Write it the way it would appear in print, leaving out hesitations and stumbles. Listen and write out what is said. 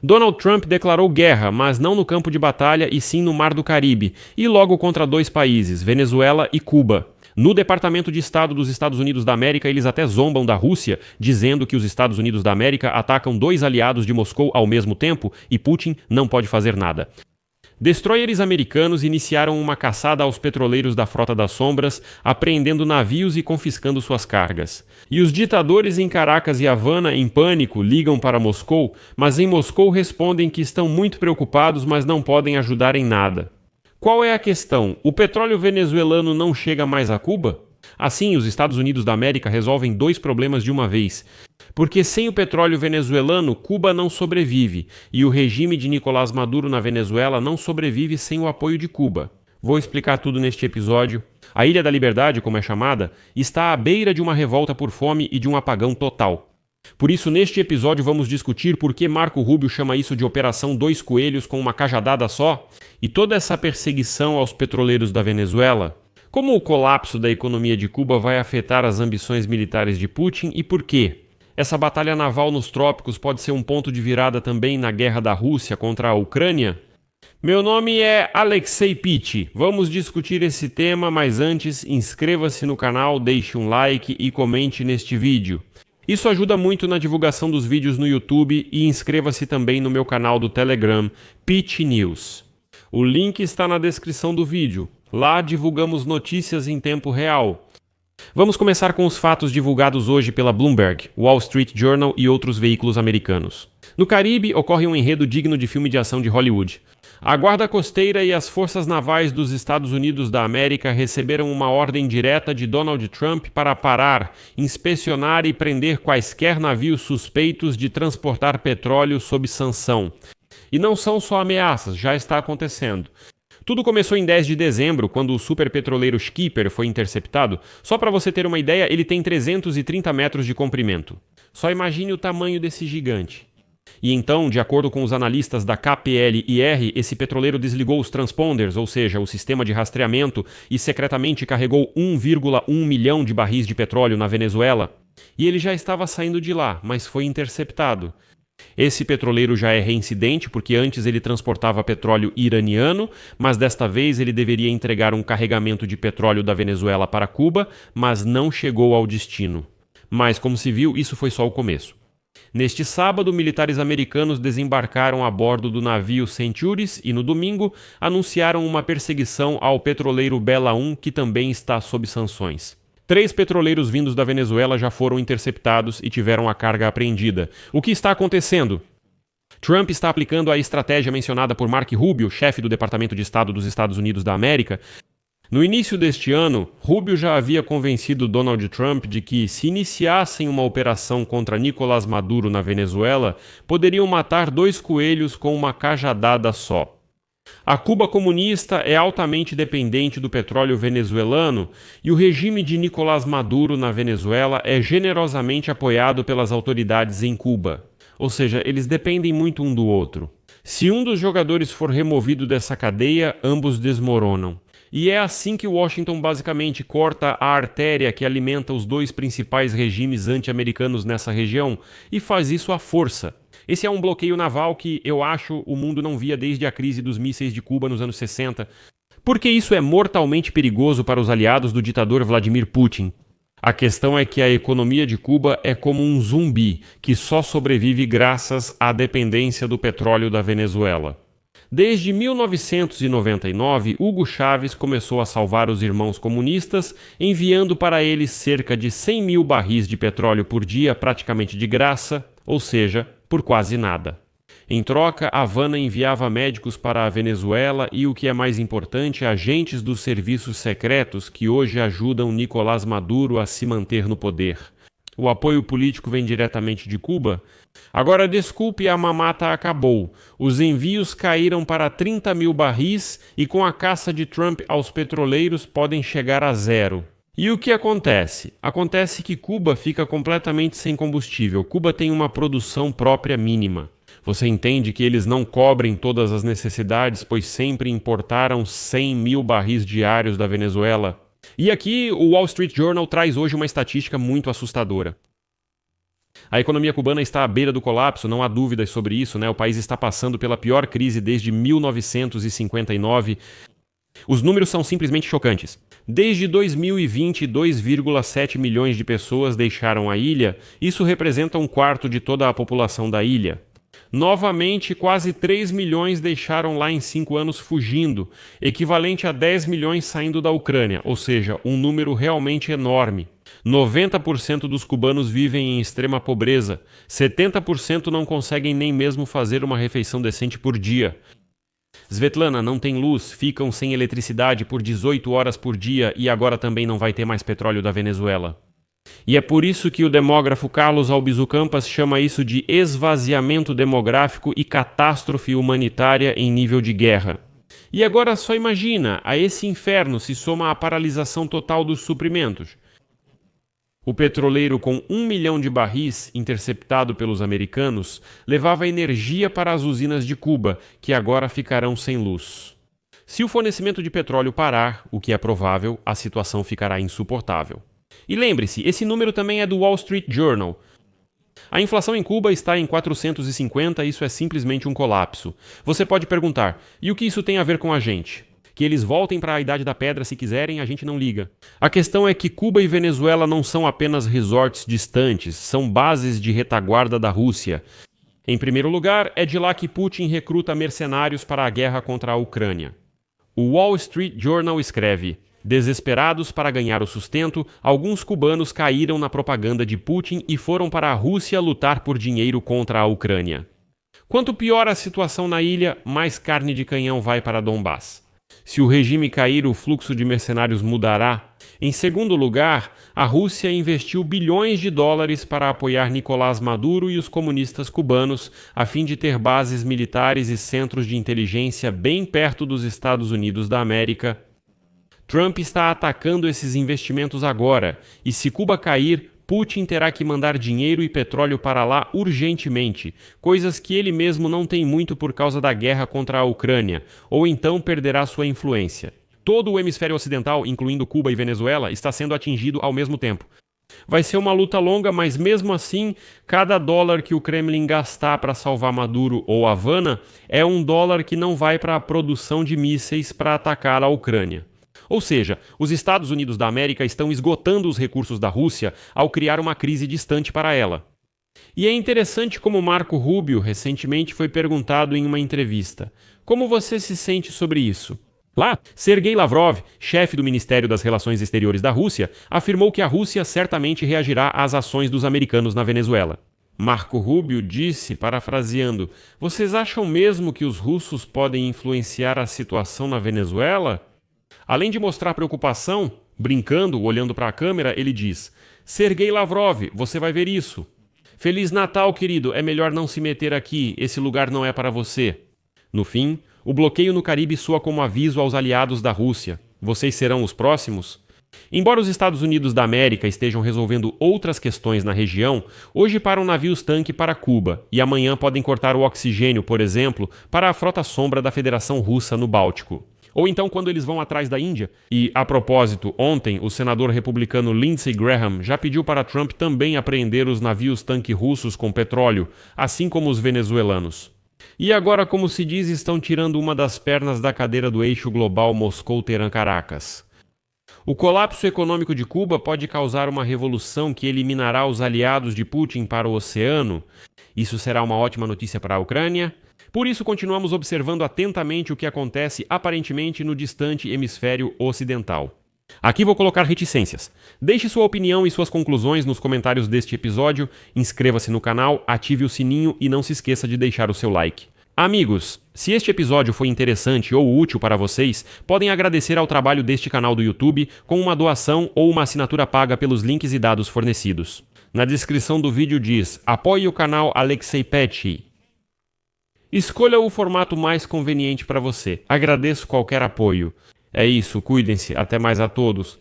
Donald Trump declarou guerra, mas não no campo de batalha e sim no Mar do Caribe, e logo contra dois países, Venezuela e Cuba. No Departamento de Estado dos Estados Unidos da América, eles até zombam da Rússia, dizendo que os Estados Unidos da América atacam dois aliados de Moscou ao mesmo tempo e Putin não pode fazer nada. Destroyers americanos iniciaram uma caçada aos petroleiros da Frota das Sombras, apreendendo navios e confiscando suas cargas. E os ditadores em Caracas e Havana, em pânico, ligam para Moscou, mas em Moscou respondem que estão muito preocupados, mas não podem ajudar em nada. Qual é a questão? O petróleo venezuelano não chega mais a Cuba? Assim, os Estados Unidos da América resolvem dois problemas de uma vez. Porque sem o petróleo venezuelano, Cuba não sobrevive, e o regime de Nicolás Maduro na Venezuela não sobrevive sem o apoio de Cuba. Vou explicar tudo neste episódio. A Ilha da Liberdade, como é chamada, está à beira de uma revolta por fome e de um apagão total. Por isso, neste episódio vamos discutir por que Marco Rubio chama isso de Operação Dois Coelhos com uma cajadada só, e toda essa perseguição aos petroleiros da Venezuela. Como o colapso da economia de Cuba vai afetar as ambições militares de Putin e por quê? Essa batalha naval nos trópicos pode ser um ponto de virada também na guerra da Rússia contra a Ucrânia? Meu nome é Alexei Pitti. Vamos discutir esse tema, mas antes inscreva-se no canal, deixe um like e comente neste vídeo. Isso ajuda muito na divulgação dos vídeos no YouTube e inscreva-se também no meu canal do Telegram, Pitti News. O link está na descrição do vídeo. Lá divulgamos notícias em tempo real. Vamos começar com os fatos divulgados hoje pela Bloomberg, Wall Street Journal e outros veículos americanos. No Caribe, ocorre um enredo digno de filme de ação de Hollywood. A Guarda Costeira e as Forças Navais dos Estados Unidos da América receberam uma ordem direta de Donald Trump para parar, inspecionar e prender quaisquer navios suspeitos de transportar petróleo sob sanção. E não são só ameaças, já está acontecendo. Tudo começou em 10 de dezembro, quando o superpetroleiro Skipper foi interceptado. Só para você ter uma ideia, ele tem 330 metros de comprimento. Só imagine o tamanho desse gigante. E então, de acordo com os analistas da KPLIR, esse petroleiro desligou os transponders, ou seja, o sistema de rastreamento, e secretamente carregou 1,1 milhão de barris de petróleo na Venezuela. E ele já estava saindo de lá, mas foi interceptado. Esse petroleiro já é reincidente porque antes ele transportava petróleo iraniano, mas desta vez ele deveria entregar um carregamento de petróleo da Venezuela para Cuba, mas não chegou ao destino. Mas, como se viu, isso foi só o começo. Neste sábado, militares americanos desembarcaram a bordo do navio Centuries e, no domingo, anunciaram uma perseguição ao petroleiro Bela 1, que também está sob sanções. 3 petroleiros vindos da Venezuela já foram interceptados e tiveram a carga apreendida. O que está acontecendo? Trump está aplicando a estratégia mencionada por Marco Rubio, chefe do Departamento de Estado dos Estados Unidos da América. No início deste ano, Rubio já havia convencido Donald Trump de que, se iniciassem uma operação contra Nicolás Maduro na Venezuela, poderiam matar 2 coelhos com uma cajadada só. A Cuba comunista é altamente dependente do petróleo venezuelano e o regime de Nicolás Maduro na Venezuela é generosamente apoiado pelas autoridades em Cuba. Ou seja, eles dependem muito um do outro. Se um dos jogadores for removido dessa cadeia, ambos desmoronam. E é assim que Washington basicamente corta a artéria que alimenta os 2 principais regimes anti-americanos nessa região e faz isso à força. Esse é um bloqueio naval que, eu acho, o mundo não via desde a crise dos mísseis de Cuba nos anos 60, porque isso é mortalmente perigoso para os aliados do ditador Vladimir Putin. A questão é que a economia de Cuba é como um zumbi, que só sobrevive graças à dependência do petróleo da Venezuela. Desde 1999, Hugo Chávez começou a salvar os irmãos comunistas, enviando para eles cerca de 100 mil barris de petróleo por dia praticamente de graça, ou seja, por quase nada. Em troca, Havana enviava médicos para a Venezuela e, o que é mais importante, agentes dos serviços secretos que hoje ajudam Nicolás Maduro a se manter no poder. O apoio político vem diretamente de Cuba? Agora, desculpe, a mamata acabou. Os envios caíram para 30 mil barris e com a caça de Trump aos petroleiros podem chegar a 0. E o que acontece? Acontece que Cuba fica completamente sem combustível. Cuba tem uma produção própria mínima. Você entende que eles não cobrem todas as necessidades, pois sempre importaram 100 mil barris diários da Venezuela. E aqui o Wall Street Journal traz hoje uma estatística muito assustadora. A economia cubana está à beira do colapso, não há dúvidas sobre isso, né? O país está passando pela pior crise desde 1959. Os números são simplesmente chocantes. Desde 2020, 2,7 milhões de pessoas deixaram a ilha. Isso representa um quarto de toda a população da ilha. Novamente, quase 3 milhões deixaram lá em 5 anos fugindo, equivalente a 10 milhões saindo da Ucrânia, ou seja, um número realmente enorme. 90% dos cubanos vivem em extrema pobreza, 70% não conseguem nem mesmo fazer uma refeição decente por dia. Svetlana não tem luz, ficam sem eletricidade por 18 horas por dia e agora também não vai ter mais petróleo da Venezuela. E é por isso que o demógrafo Carlos Albizu Campas chama isso de esvaziamento demográfico e catástrofe humanitária em nível de guerra. E agora só imagina, a esse inferno se soma a paralisação total dos suprimentos. O petroleiro com 1 milhão de barris, interceptado pelos americanos, levava energia para as usinas de Cuba, que agora ficarão sem luz. Se o fornecimento de petróleo parar, o que é provável, a situação ficará insuportável. E lembre-se, esse número também é do Wall Street Journal. A inflação em Cuba está em 450, isso é simplesmente um colapso. Você pode perguntar, e o que isso tem a ver com a gente? Que eles voltem para a Idade da Pedra se quiserem, a gente não liga. A questão é que Cuba e Venezuela não são apenas resorts distantes, são bases de retaguarda da Rússia. Em primeiro lugar, é de lá que Putin recruta mercenários para a guerra contra a Ucrânia. O Wall Street Journal escreve: desesperados para ganhar o sustento, alguns cubanos caíram na propaganda de Putin e foram para a Rússia lutar por dinheiro contra a Ucrânia. Quanto pior a situação na ilha, mais carne de canhão vai para Donbás. Se o regime cair, o fluxo de mercenários mudará. Em segundo lugar, a Rússia investiu bilhões de dólares para apoiar Nicolás Maduro e os comunistas cubanos, a fim de ter bases militares e centros de inteligência bem perto dos Estados Unidos da América. Trump está atacando esses investimentos agora, e se Cuba cair, Putin terá que mandar dinheiro e petróleo para lá urgentemente, coisas que ele mesmo não tem muito por causa da guerra contra a Ucrânia, ou então perderá sua influência. Todo o hemisfério ocidental, incluindo Cuba e Venezuela, está sendo atingido ao mesmo tempo. Vai ser uma luta longa, mas mesmo assim, cada dólar que o Kremlin gastar para salvar Maduro ou Havana é um dólar que não vai para a produção de mísseis para atacar a Ucrânia. Ou seja, os Estados Unidos da América estão esgotando os recursos da Rússia ao criar uma crise distante para ela. E é interessante como Marco Rubio recentemente foi perguntado em uma entrevista: como você se sente sobre isso? Lá, Sergei Lavrov, chefe do Ministério das Relações Exteriores da Rússia, afirmou que a Rússia certamente reagirá às ações dos americanos na Venezuela. Marco Rubio disse, parafraseando: vocês acham mesmo que os russos podem influenciar a situação na Venezuela? Além de mostrar preocupação, brincando, olhando para a câmera, ele diz: Sergei Lavrov, você vai ver isso. Feliz Natal, querido, é melhor não se meter aqui, esse lugar não é para você. No fim, o bloqueio no Caribe soa como aviso aos aliados da Rússia. Vocês serão os próximos? Embora os Estados Unidos da América estejam resolvendo outras questões na região, hoje param navios-tanque para Cuba e amanhã podem cortar o oxigênio, por exemplo, para a frota sombra da Federação Russa no Báltico. Ou então quando eles vão atrás da Índia. E, a propósito, ontem o senador republicano Lindsey Graham já pediu para Trump também apreender os navios-tanque russos com petróleo, assim como os venezuelanos. E agora, como se diz, estão tirando uma das pernas da cadeira do eixo global Moscou-Teherã-Caracas. O colapso econômico de Cuba pode causar uma revolução que eliminará os aliados de Putin para o oceano. Isso será uma ótima notícia para a Ucrânia. Por isso, continuamos observando atentamente o que acontece aparentemente no distante hemisfério ocidental. Aqui vou colocar reticências. Deixe sua opinião e suas conclusões nos comentários deste episódio, inscreva-se no canal, ative o sininho e não se esqueça de deixar o seu like. Amigos, se este episódio foi interessante ou útil para vocês, podem agradecer ao trabalho deste canal do YouTube com uma doação ou uma assinatura paga pelos links e dados fornecidos. Na descrição do vídeo diz: apoie o canal Alexei Petty. Escolha o formato mais conveniente para você. Agradeço qualquer apoio. É isso, cuidem-se. Até mais a todos.